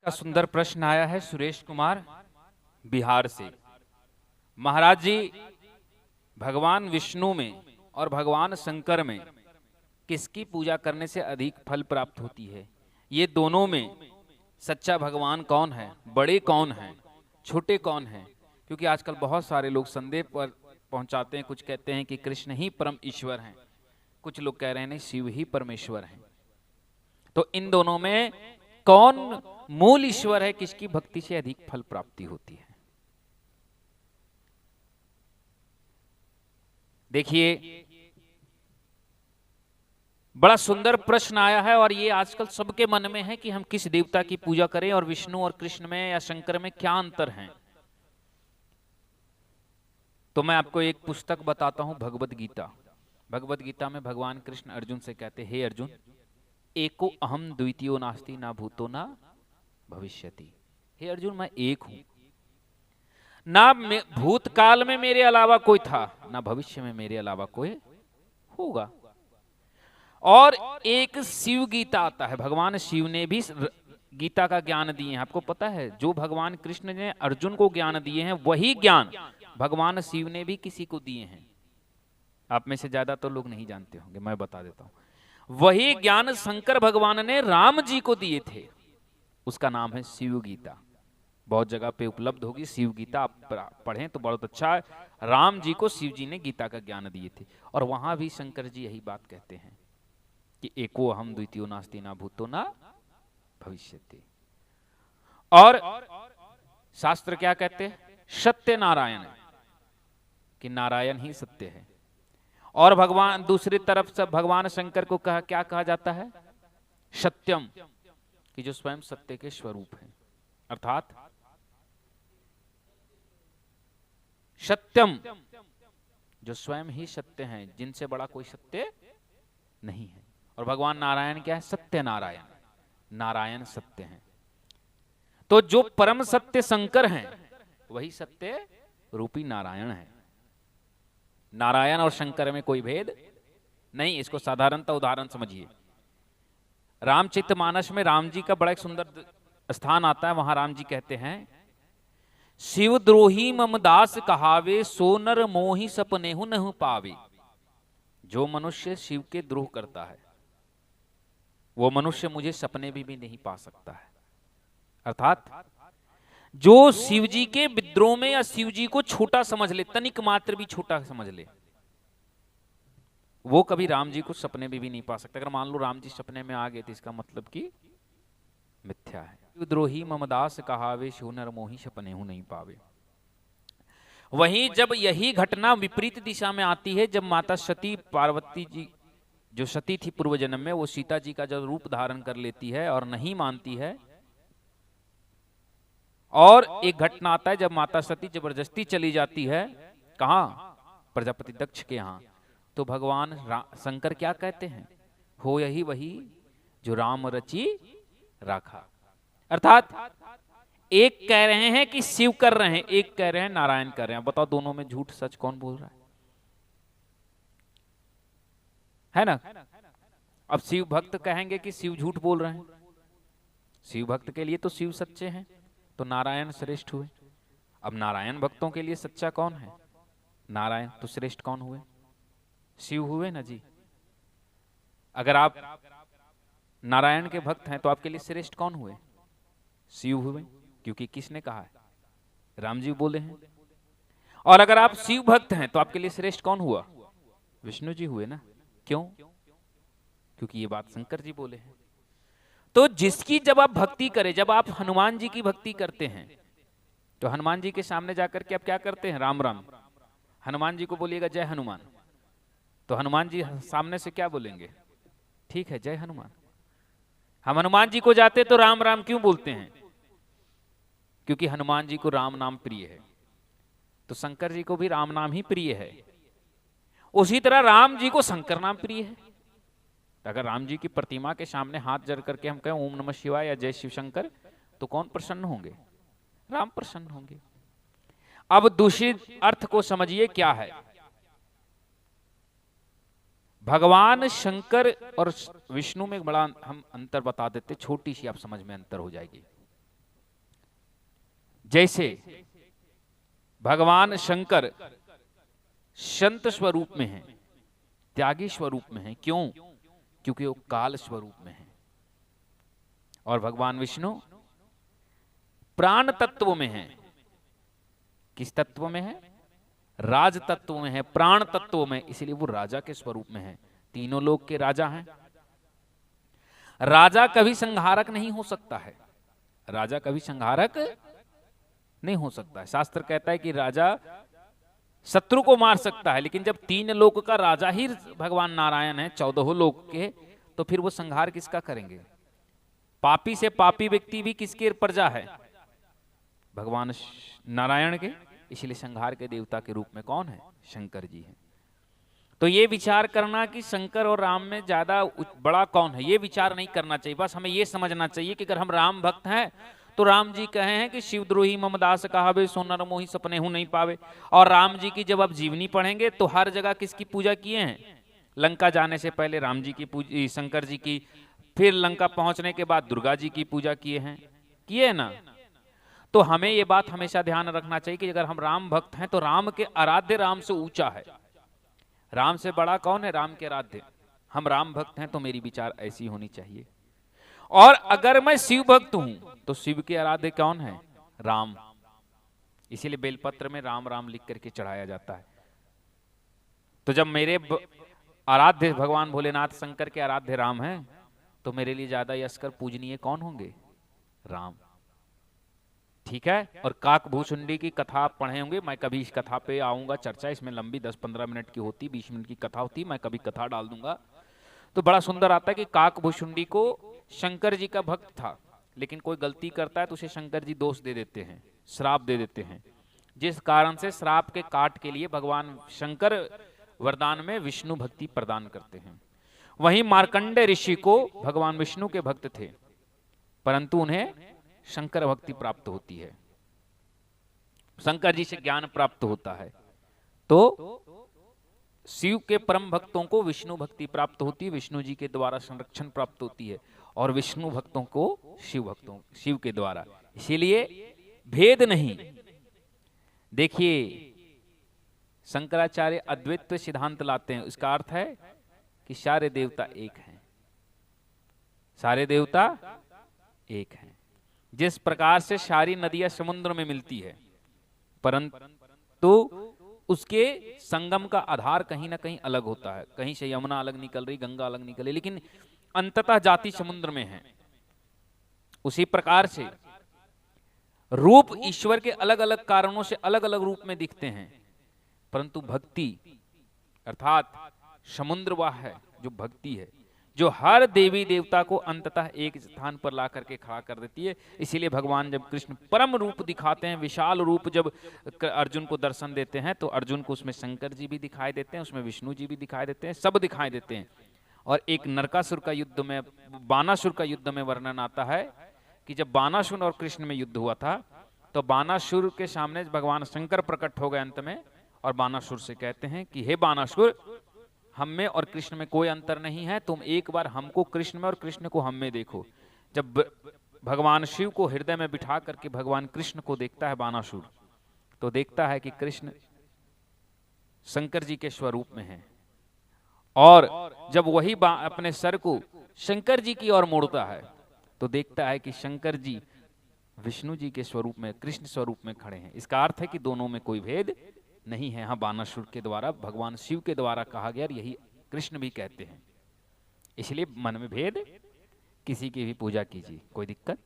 का सुंदर प्रश्न आया है सुरेश कुमार बिहार से। महाराज जी, भगवान विष्णु में और भगवान शंकर में किसकी पूजा करने से अधिक फल प्राप्त होती है? ये दोनों में सच्चा भगवान कौन है? बड़े कौन हैं? छोटे कौन हैं? क्योंकि आजकल बहुत सारे लोग संदेह पर पहुंचाते हैं। कुछ कहते हैं कि कृष्ण ही परम ईश्वर हैं, कुछ लोग कह रहे हैं नहीं, शिव ही परमेश्वर हैं। तो इन दोनों में कौन मूल ईश्वर है? किसकी भक्ति से अधिक फल प्राप्ति होती है? देखिए, बड़ा सुंदर प्रश्न आया है और ये आजकल सबके मन में है कि हम किस देवता की पूजा करें और विष्णु और कृष्ण में या शंकर में क्या अंतर है। तो मैं आपको एक पुस्तक बताता हूं, भगवद गीता। भगवद गीता में भगवान कृष्ण अर्जुन से कहते, हे अर्जुन, एको अहम द्वितीयो नास्ति ना भूतो ना भविष्यति। हे अर्जुन, मैं एक हूं, ना भूतकाल में मेरे अलावा कोई था, ना भविष्य में मेरे अलावा कोई होगा। और एक शिव गीता आता है, भगवान शिव ने भी गीता का ज्ञान दिए हैं। आपको पता है, जो भगवान कृष्ण ने अर्जुन को ज्ञान दिए हैं वही ज्ञान भगवान शिव ने भी किसी को दिए हैं। आप में से ज्यादा तो लोग नहीं जानते होंगे, मैं बता देता हूं। वही ज्ञान शंकर भगवान ने राम जी को दिए थे, उसका नाम है शिव गीता। बहुत जगह पे उपलब्ध होगी शिव गीता, आप पढ़ें तो बहुत अच्छा है। राम जी को शिव जी ने गीता का ज्ञान दिए थे और वहां भी शंकर जी यही बात कहते हैं कि एको अहम द्वितीयो नास्ति ना भूतो ना भविष्यति। और शास्त्र क्या कहते हैं? सत्य नारायण, कि नारायण ही सत्य है। और भगवान दूसरी तरफ से भगवान शंकर को क्या कहा जाता है? सत्यम, कि जो स्वयं सत्य के स्वरूप है। अर्थात सत्यम, जो स्वयं ही सत्य हैं, जिनसे बड़ा कोई सत्य नहीं है। और भगवान नारायण क्या है? सत्य नारायण, नारायण सत्य हैं। तो जो परम सत्य शंकर हैं वही सत्य रूपी नारायण है। नारायण और शंकर में कोई भेद नहीं। इसको साधारणतः उदाहरण समझिए। रामचरितमानस में राम जी का बड़ा एक सुंदर स्थान आता है। वहां राम जी कहते हैं, शिव द्रोही मम दास कहावे, सो नर मोहि सपनेहु नहु पावे। जो मनुष्य शिव के द्रोह करता है वो मनुष्य मुझे सपने भी नहीं पा सकता है। अर्थात जो शिव जी के विद्रोह में या शिव जी को छोटा समझ ले, तनिक मात्र भी छोटा समझ ले, वो कभी राम जी को सपने भी नहीं पा सकता। अगर मान लो राम जी सपने में आ गए तो इसका मतलब कि मिथ्या है। द्रोही ममदास कहावे, शिव नर मोहि सपनेहु नहीं पावे। वहीं जब यही घटना विपरीत दिशा में आती है, जब माता सती पार्वती जी जो सती थी पूर्व जन्म में, वो सीता जी का जब रूप धारण कर लेती है और नहीं मानती है। और एक घटना आता है जब माता सती जबरदस्ती चली जाती है, कहां? प्रजापति दक्ष के यहां। तो भगवान शंकर क्या कहते हैं? हो यही वही जो राम रची राखा। अर्थात एक कह रहे हैं कि शिव कर रहे हैं, एक कह रहे हैं नारायण कर रहे हैं। बताओ दोनों में झूठ सच कौन बोल रहा है ना? अब शिव भक्त कहेंगे कि शिव झूठ बोल रहे हैं। शिव भक्त के लिए तो शिव सच्चे हैं, तो नारायण श्रेष्ठ हुए। अब नारायण भक्तों के लिए सच्चा कौन है? नारायण। तो श्रेष्ठ कौन हुए? शिव हुए ना जी। अगर आप नारायण के भक्त हैं तो आपके लिए श्रेष्ठ कौन हुए? शिव हुए, क्योंकि किसने कहा है? राम जी बोले हैं। और अगर आप शिव भक्त हैं तो आपके लिए श्रेष्ठ कौन हुआ? विष्णु जी हुए ना। क्यों? क्योंकि ये बात शंकर जी बोले हैं। तो जिसकी जब आप भक्ति करें, जब आप हनुमान जी की भक्ति करते हैं तो हनुमान जी के सामने जाकर के आप क्या करते हैं? राम राम। हनुमान जी को बोलिएगा जय हनुमान, तो हनुमान जी सामने से क्या बोलेंगे? ठीक है, जय हनुमान। हम हनुमान जी को जाते तो राम राम क्यों बोलते हैं? क्योंकि हनुमान जी को राम नाम प्रिय है। तो शंकर जी को भी राम नाम ही प्रिय है। उसी तरह राम जी को शंकर नाम प्रिय है। अगर राम जी की प्रतिमा के सामने हाथ जड़ करके हम कहें ओम नमः शिवाय या जय शिव शंकर, तो कौन प्रसन्न होंगे? राम प्रसन्न होंगे। अब दूसरे अर्थ को समझिए क्या है। भगवान शंकर और विष्णु में बड़ा हम अंतर बता देते, छोटी सी आप समझ में अंतर हो जाएगी। जैसे भगवान शंकर संत स्वरूप में हैं, त्यागी स्वरूप में हैं। क्यों? क्योंकि वो काल स्वरूप में हैं। और भगवान विष्णु प्राण तत्व में हैं। किस तत्व में है? राज तत्व में है, प्राण तत्व में, इसलिए वो राजा के स्वरूप में है। तीनों लोक के राजा हैं। राजा कभी संहारक नहीं हो सकता है। राजा कभी संहारक नहीं हो सकता है। शास्त्र कहता है कि राजा शत्रु को मार सकता है, लेकिन जब तीन लोक का राजा ही भगवान नारायण है, 14 लोक के, तो फिर वो संहार किसका करेंगे? पापी से पापी व्यक्ति भी किसके प्रजा है? भगवान नारायण के। इसलिए संहार के देवता के रूप में कौन है? शंकर जी हैं। तो ये विचार करना कि शंकर और राम में ज्यादा बड़ा कौन है, ये विचार नहीं करना चाहिए। बस हमें ये समझना चाहिए कि अगर हम राम भक्त हैं तो राम जी कहे हैं कि शिवद्रोही मम दास कहावे, सो नर मोहि सपने हूं नहीं पावे। और राम जी की जब आप जीवनी पढ़ेंगे तो हर जगह किसकी पूजा किए हैं? लंका जाने से पहले राम जी की पूजा, शंकर जी की, फिर लंका पहुंचने के बाद दुर्गा जी की पूजा किए हैं, किए ना। तो हमें ये बात हमेशा ध्यान रखना चाहिए कि अगर हम राम भक्त हैं तो राम के आराध्य राम से ऊंचा है। राम से बड़ा कौन है? राम के आराध्य। हम राम भक्त हैं तो मेरी विचार ऐसी होनी चाहिए। और अगर मैं शिव भक्त हूं तो शिव के आराध्य कौन है? राम। इसीलिए बेलपत्र में राम राम लिख करके चढ़ाया जाता है। तो जब मेरे आराध्य भगवान भोलेनाथ शंकर के आराध्य राम हैं, तो मेरे लिए ज्यादा यशकर पूजनीय कौन होंगे? राम। ठीक है। और काकभूषुंडी की कथा आप पढ़े होंगे, मैं कभी इस कथा पे आऊंगा। चर्चा इसमें लंबी 10-15 मिनट की होती, 20 मिनट की कथा होती, मैं कभी कथा डाल दूंगा। तो बड़ा सुंदर आता है कि काकभूषुंडी को शंकर जी का भक्त था, लेकिन कोई गलती करता है तो उसे शंकर जी दोष दे देते हैं, श्राप दे देते हैं, जिस कारण से श्राप के काट के लिए भगवान शंकर वरदान में विष्णु भक्ति प्रदान करते हैं। वहीं मार्कंडेय ऋषि को भगवान विष्णु के भक्त थे, परंतु उन्हें शंकर भक्ति प्राप्त होती है, शंकर जी से ज्ञान प्राप्त होता है। तो शिव के परम भक्तों को विष्णु भक्ति प्राप्त होती है, विष्णु जी के द्वारा संरक्षण प्राप्त होती है, और विष्णु भक्तों को शिव के द्वारा। इसीलिए भेद नहीं। देखिए शंकराचार्य अद्वैत सिद्धांत लाते हैं, इसका अर्थ है कि सारे देवता एक हैं, सारे देवता एक हैं। जिस प्रकार से सारी नदियां समुद्र में मिलती है, परंतु उसके संगम का आधार कहीं ना कहीं अलग होता है। कहीं से यमुना अलग निकल रही, गंगा अलग निकल रही, लेकिन अंततः जाति समुद्र में है। उसी प्रकार से रूप ईश्वर के अलग अलग कारणों से अलग अलग रूप में दिखते हैं, परंतु भक्ति अर्थात समुद्र वह है जो भक्ति है, जो हर देवी देवता को अंततः एक स्थान पर ला करके खड़ा कर देती है। इसीलिए भगवान जब कृष्ण परम रूप दिखाते हैं, विशाल रूप जब अर्जुन को दर्शन देते हैं, तो अर्जुन को उसमें शंकर जी भी दिखाई देते हैं, उसमें विष्णु जी भी दिखाई देते हैं, सब दिखाई देते हैं। और एक नरकासुर का युद्ध में, बानासुर का युद्ध में वर्णन आता है कि जब बानासुर और कृष्ण में युद्ध हुआ था, तो बानासुर के सामने भगवान शंकर प्रकट हो गए अंत में, और बानासुर से कहते हैं कि हे बानासुर, हम में और कृष्ण में कोई अंतर नहीं है, तुम एक बार हमको कृष्ण में और कृष्ण को हम में देखो। जब भगवान शिव को हृदय में बिठा करके भगवान कृष्ण को देखता है बानासुर, तो देखता है कि कृष्ण शंकर जी के स्वरूप में है, और जब वही अपने सर को शंकर जी की ओर मोड़ता है, तो देखता है कि शंकर जी विष्णु जी के स्वरूप में, कृष्ण स्वरूप में खड़े हैं। इसका अर्थ है कि दोनों में कोई भेद नहीं है। हाँ, बानासुर के द्वारा भगवान शिव के द्वारा कहा गया, यही कृष्ण भी कहते हैं। इसलिए मन में भेद, किसी की भी पूजा कीजिए, कोई दिक्कत